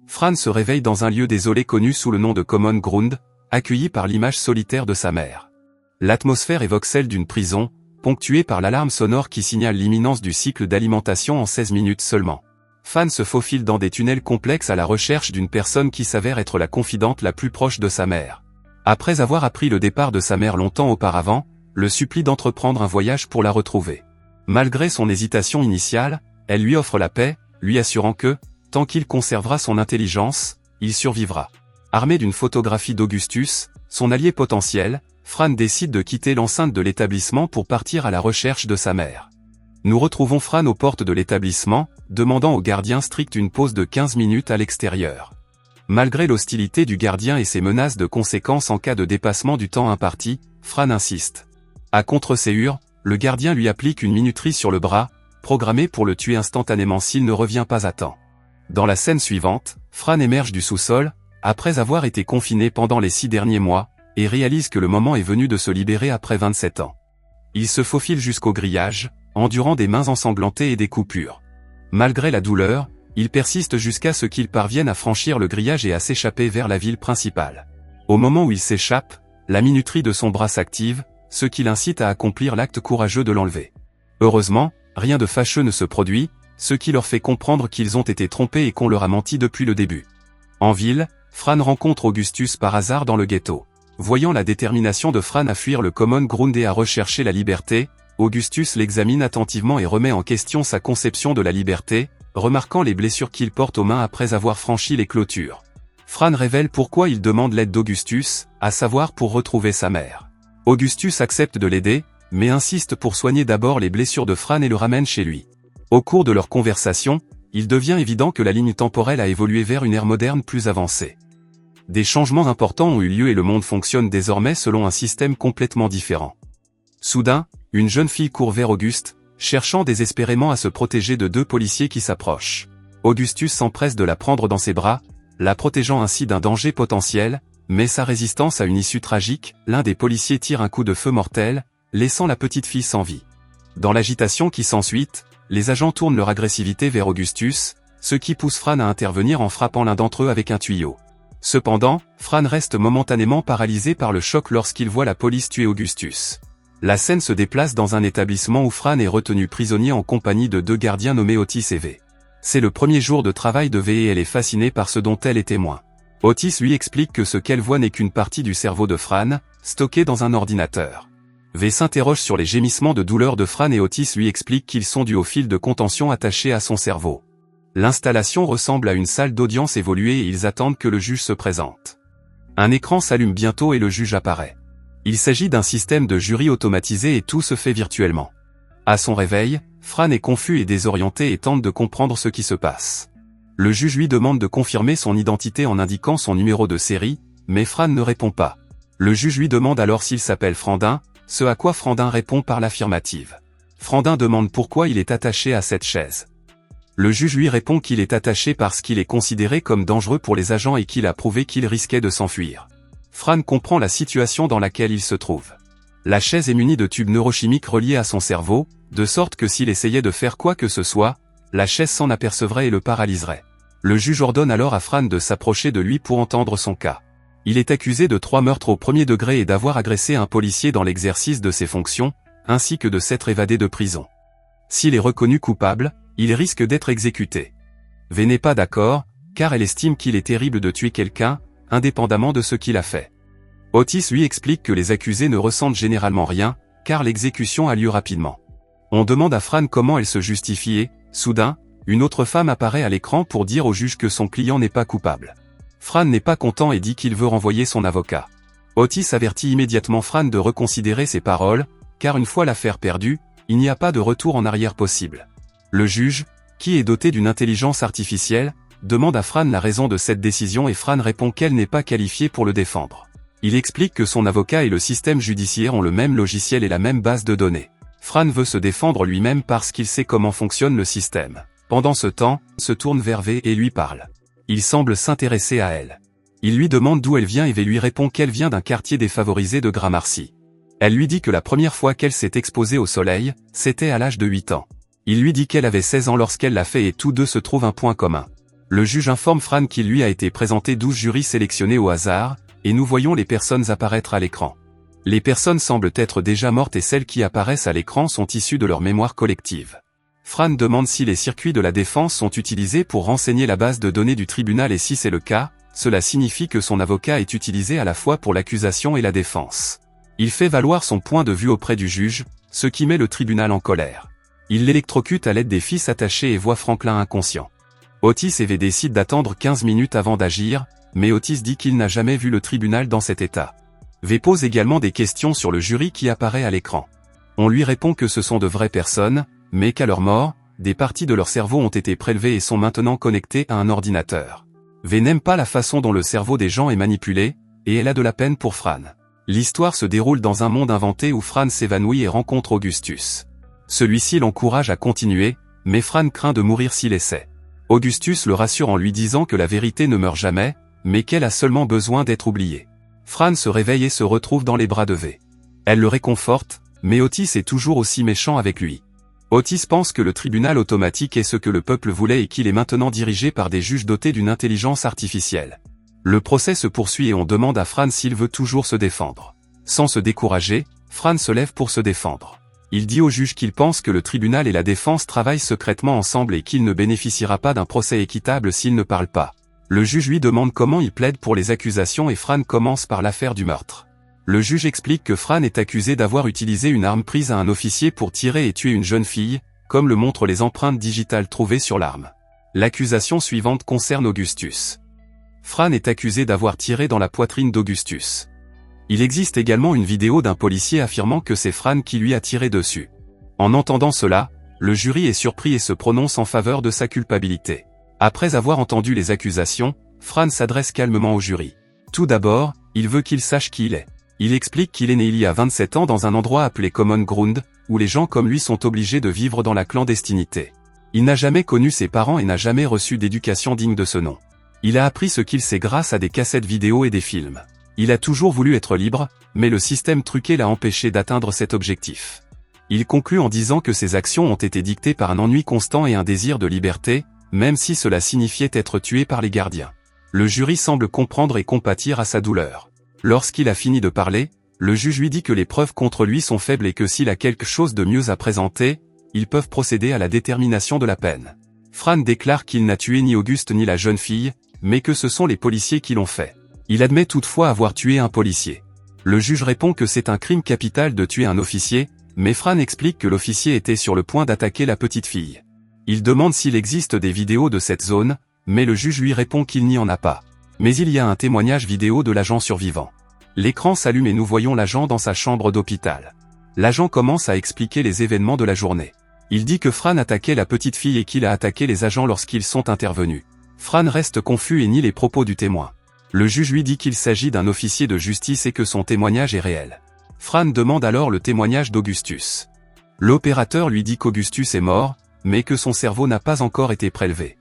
Fran se réveille dans un lieu désolé connu sous le nom de Common Ground, accueilli par l'image solitaire de sa mère. L'atmosphère évoque celle d'une prison, ponctuée par l'alarme sonore qui signale l'imminence du cycle d'alimentation en 16 minutes seulement. Fan se faufile dans des tunnels complexes à la recherche d'une personne qui s'avère être la confidente la plus proche de sa mère. Après avoir appris le départ de sa mère longtemps auparavant, le supplie d'entreprendre un voyage pour la retrouver. Malgré son hésitation initiale, elle lui offre la paix, lui assurant que, tant qu'il conservera son intelligence, il survivra. Armé d'une photographie d'Augustus, son allié potentiel, Fran décide de quitter l'enceinte de l'établissement pour partir à la recherche de sa mère. Nous retrouvons Fran aux portes de l'établissement, demandant au gardien strict une pause de 15 minutes à l'extérieur. Malgré l'hostilité du gardien et ses menaces de conséquences en cas de dépassement du temps imparti, Fran insiste. À contre-séure, le gardien lui applique une minuterie sur le bras, programmée pour le tuer instantanément s'il ne revient pas à temps. Dans la scène suivante, Fran émerge du sous-sol, après avoir été confiné pendant les 6 derniers mois, et réalise que le moment est venu de se libérer après 27 ans. Il se faufile jusqu'au grillage, endurant des mains ensanglantées et des coupures. Malgré la douleur, il persiste jusqu'à ce qu'il parvienne à franchir le grillage et à s'échapper vers la ville principale. Au moment où il s'échappe, la minuterie de son bras s'active, ce qui l'incite à accomplir l'acte courageux de l'enlever. Heureusement, rien de fâcheux ne se produit, ce qui leur fait comprendre qu'ils ont été trompés et qu'on leur a menti depuis le début. En ville, Fran rencontre Augustus par hasard dans le ghetto. Voyant la détermination de Fran à fuir le Common Ground et à rechercher la liberté, Augustus l'examine attentivement et remet en question sa conception de la liberté, remarquant les blessures qu'il porte aux mains après avoir franchi les clôtures. Fran révèle pourquoi il demande l'aide d'Augustus, à savoir pour retrouver sa mère. Augustus accepte de l'aider, mais insiste pour soigner d'abord les blessures de Fran et le ramène chez lui. Au cours de leur conversation, il devient évident que la ligne temporelle a évolué vers une ère moderne plus avancée. Des changements importants ont eu lieu et le monde fonctionne désormais selon un système complètement différent. Soudain, une jeune fille court vers Auguste, cherchant désespérément à se protéger de 2 policiers qui s'approchent. Augustus s'empresse de la prendre dans ses bras, la protégeant ainsi d'un danger potentiel, mais sa résistance a une issue tragique, l'un des policiers tire un coup de feu mortel, laissant la petite fille sans vie. Dans l'agitation qui s'ensuit, les agents tournent leur agressivité vers Augustus, ce qui pousse Fran à intervenir en frappant l'un d'entre eux avec un tuyau. Cependant, Fran reste momentanément paralysé par le choc lorsqu'il voit la police tuer Augustus. La scène se déplace dans un établissement où Fran est retenu prisonnier en compagnie de 2 gardiens nommés Otis et V. C'est le premier jour de travail de V et elle est fascinée par ce dont elle est témoin. Otis lui explique que ce qu'elle voit n'est qu'une partie du cerveau de Fran, stocké dans un ordinateur. V s'interroge sur les gémissements de douleur de Fran et Otis lui explique qu'ils sont dus au fil de contention attaché à son cerveau. L'installation ressemble à une salle d'audience évoluée et ils attendent que le juge se présente. Un écran s'allume bientôt et le juge apparaît. Il s'agit d'un système de jury automatisé et tout se fait virtuellement. À son réveil, Fran est confus et désorienté et tente de comprendre ce qui se passe. Le juge lui demande de confirmer son identité en indiquant son numéro de série, mais Fran ne répond pas. Le juge lui demande alors s'il s'appelle Frandin, ce à quoi Frandin répond par l'affirmative. Frandin demande pourquoi il est attaché à cette chaise. Le juge lui répond qu'il est attaché parce qu'il est considéré comme dangereux pour les agents et qu'il a prouvé qu'il risquait de s'enfuir. Fran comprend la situation dans laquelle il se trouve. La chaise est munie de tubes neurochimiques reliés à son cerveau, de sorte que s'il essayait de faire quoi que ce soit, la chaise s'en apercevrait et le paralyserait. Le juge ordonne alors à Fran de s'approcher de lui pour entendre son cas. Il est accusé de 3 meurtres au premier degré et d'avoir agressé un policier dans l'exercice de ses fonctions, ainsi que de s'être évadé de prison. S'il est reconnu coupable, il risque d'être exécuté. V n'est pas d'accord, car elle estime qu'il est terrible de tuer quelqu'un, indépendamment de ce qu'il a fait. Otis lui explique que les accusés ne ressentent généralement rien, car l'exécution a lieu rapidement. On demande à Fran comment elle se justifie et, soudain, une autre femme apparaît à l'écran pour dire au juge que son client n'est pas coupable. Fran n'est pas content et dit qu'il veut renvoyer son avocat. Otis avertit immédiatement Fran de reconsidérer ses paroles, car une fois l'affaire perdue, il n'y a pas de retour en arrière possible. Le juge, qui est doté d'une intelligence artificielle, demande à Fran la raison de cette décision et Fran répond qu'elle n'est pas qualifiée pour le défendre. Il explique que son avocat et le système judiciaire ont le même logiciel et la même base de données. Fran veut se défendre lui-même parce qu'il sait comment fonctionne le système. Pendant ce temps, se tourne vers V et lui parle. Il semble s'intéresser à elle. Il lui demande d'où elle vient et V lui répond qu'elle vient d'un quartier défavorisé de Gramercy. Elle lui dit que la première fois qu'elle s'est exposée au soleil, c'était à l'âge de 8 ans. Il lui dit qu'elle avait 16 ans lorsqu'elle l'a fait et tous deux se trouvent un point commun. Le juge informe Fran qu'il lui a été présenté 12 jurys sélectionnés au hasard, et nous voyons les personnes apparaître à l'écran. Les personnes semblent être déjà mortes et celles qui apparaissent à l'écran sont issues de leur mémoire collective. Fran demande si les circuits de la défense sont utilisés pour renseigner la base de données du tribunal et si c'est le cas, cela signifie que son avocat est utilisé à la fois pour l'accusation et la défense. Il fait valoir son point de vue auprès du juge, ce qui met le tribunal en colère. Il l'électrocute à l'aide des fils attachés et voit Franklin inconscient. Otis et V décident d'attendre 15 minutes avant d'agir, mais Otis dit qu'il n'a jamais vu le tribunal dans cet état. V pose également des questions sur le jury qui apparaît à l'écran. On lui répond que ce sont de vraies personnes, mais qu'à leur mort, des parties de leur cerveau ont été prélevées et sont maintenant connectées à un ordinateur. V n'aime pas la façon dont le cerveau des gens est manipulé, et elle a de la peine pour Fran. L'histoire se déroule dans un monde inventé où Fran s'évanouit et rencontre Augustus. Celui-ci l'encourage à continuer, mais Fran craint de mourir s'il essaie. Augustus le rassure en lui disant que la vérité ne meurt jamais, mais qu'elle a seulement besoin d'être oubliée. Fran se réveille et se retrouve dans les bras de V. Elle le réconforte, mais Otis est toujours aussi méchant avec lui. Otis pense que le tribunal automatique est ce que le peuple voulait et qu'il est maintenant dirigé par des juges dotés d'une intelligence artificielle. Le procès se poursuit et on demande à Fran s'il veut toujours se défendre. Sans se décourager, Fran se lève pour se défendre. Il dit au juge qu'il pense que le tribunal et la défense travaillent secrètement ensemble et qu'il ne bénéficiera pas d'un procès équitable s'il ne parle pas. Le juge lui demande comment il plaide pour les accusations et Fran commence par l'affaire du meurtre. Le juge explique que Fran est accusé d'avoir utilisé une arme prise à un officier pour tirer et tuer une jeune fille, comme le montrent les empreintes digitales trouvées sur l'arme. L'accusation suivante concerne Augustus. Fran est accusé d'avoir tiré dans la poitrine d'Augustus. Il existe également une vidéo d'un policier affirmant que c'est Fran qui lui a tiré dessus. En entendant cela, le jury est surpris et se prononce en faveur de sa culpabilité. Après avoir entendu les accusations, Fran s'adresse calmement au jury. Tout d'abord, il veut qu'il sache qui il est. Il explique qu'il est né il y a 27 ans dans un endroit appelé Common Ground, où les gens comme lui sont obligés de vivre dans la clandestinité. Il n'a jamais connu ses parents et n'a jamais reçu d'éducation digne de ce nom. Il a appris ce qu'il sait grâce à des cassettes vidéo et des films. Il a toujours voulu être libre, mais le système truqué l'a empêché d'atteindre cet objectif. Il conclut en disant que ses actions ont été dictées par un ennui constant et un désir de liberté, même si cela signifiait être tué par les gardiens. Le jury semble comprendre et compatir à sa douleur. Lorsqu'il a fini de parler, le juge lui dit que les preuves contre lui sont faibles et que s'il a quelque chose de mieux à présenter, ils peuvent procéder à la détermination de la peine. Fran déclare qu'il n'a tué ni Auguste ni la jeune fille, mais que ce sont les policiers qui l'ont fait. Il admet toutefois avoir tué un policier. Le juge répond que c'est un crime capital de tuer un officier, mais Fran explique que l'officier était sur le point d'attaquer la petite fille. Il demande s'il existe des vidéos de cette zone, mais le juge lui répond qu'il n'y en a pas. Mais il y a un témoignage vidéo de l'agent survivant. L'écran s'allume et nous voyons l'agent dans sa chambre d'hôpital. L'agent commence à expliquer les événements de la journée. Il dit que Fran attaquait la petite fille et qu'il a attaqué les agents lorsqu'ils sont intervenus. Fran reste confus et nie les propos du témoin. Le juge lui dit qu'il s'agit d'un officier de justice et que son témoignage est réel. Fran demande alors le témoignage d'Augustus. L'opérateur lui dit qu'Augustus est mort, mais que son cerveau n'a pas encore été prélevé.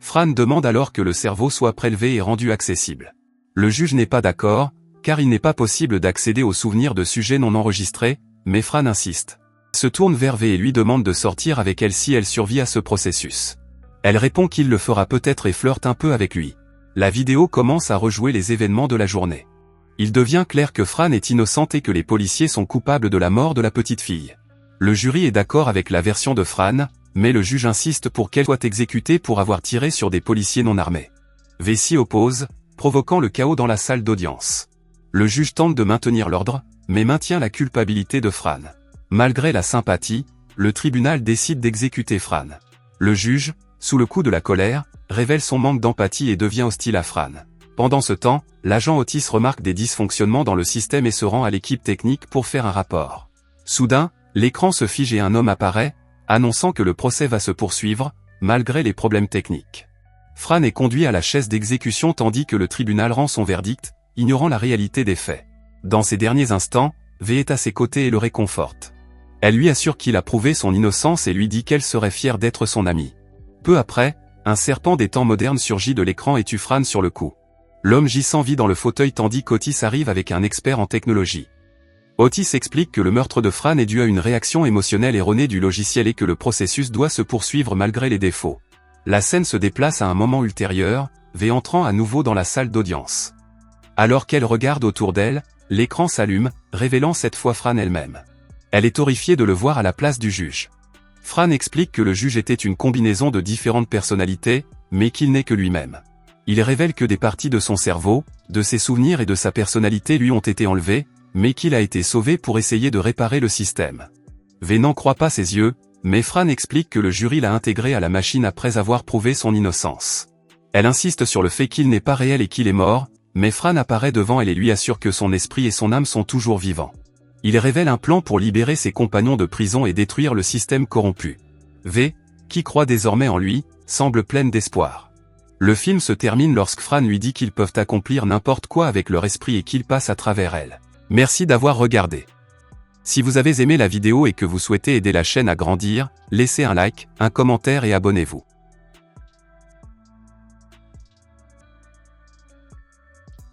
Fran demande alors que le cerveau soit prélevé et rendu accessible. Le juge n'est pas d'accord, car il n'est pas possible d'accéder aux souvenirs de sujets non enregistrés, mais Fran insiste. Se tourne vers V et lui demande de sortir avec elle si elle survit à ce processus. Elle répond qu'il le fera peut-être et flirte un peu avec lui. La vidéo commence à rejouer les événements de la journée. Il devient clair que Fran est innocente et que les policiers sont coupables de la mort de la petite fille. Le jury est d'accord avec la version de Fran, mais le juge insiste pour qu'elle soit exécutée pour avoir tiré sur des policiers non armés. V s'y oppose, provoquant le chaos dans la salle d'audience. Le juge tente de maintenir l'ordre, mais maintient la culpabilité de Fran. Malgré la sympathie, le tribunal décide d'exécuter Fran. Le juge, sous le coup de la colère, révèle son manque d'empathie et devient hostile à Fran. Pendant ce temps, l'agent Otis remarque des dysfonctionnements dans le système et se rend à l'équipe technique pour faire un rapport. Soudain, l'écran se fige et un homme apparaît, annonçant que le procès va se poursuivre, malgré les problèmes techniques. Fran est conduit à la chaise d'exécution tandis que le tribunal rend son verdict, ignorant la réalité des faits. Dans ces derniers instants, V est à ses côtés et le réconforte. Elle lui assure qu'il a prouvé son innocence et lui dit qu'elle serait fière d'être son amie. Peu après, un serpent des temps modernes surgit de l'écran et tue Fran sur le coup. L'homme gissant vit dans le fauteuil tandis qu'Otis arrive avec un expert en technologie. Otis explique que le meurtre de Fran est dû à une réaction émotionnelle erronée du logiciel et que le processus doit se poursuivre malgré les défauts. La scène se déplace à un moment ultérieur, V entrant à nouveau dans la salle d'audience. Alors qu'elle regarde autour d'elle, l'écran s'allume, révélant cette fois Fran elle-même. Elle est horrifiée de le voir à la place du juge. Fran explique que le juge était une combinaison de différentes personnalités, mais qu'il n'est que lui-même. Il révèle que des parties de son cerveau, de ses souvenirs et de sa personnalité lui ont été enlevées, mais qu'il a été sauvé pour essayer de réparer le système. V n'en croit pas ses yeux, mais Fran explique que le jury l'a intégré à la machine après avoir prouvé son innocence. Elle insiste sur le fait qu'il n'est pas réel et qu'il est mort, mais Fran apparaît devant elle et lui assure que son esprit et son âme sont toujours vivants. Il révèle un plan pour libérer ses compagnons de prison et détruire le système corrompu. V, qui croit désormais en lui, semble pleine d'espoir. Le film se termine lorsque Fran lui dit qu'ils peuvent accomplir n'importe quoi avec leur esprit et qu'il passe à travers elle. Merci d'avoir regardé. Si vous avez aimé la vidéo et que vous souhaitez aider la chaîne à grandir, laissez un like, un commentaire et abonnez-vous.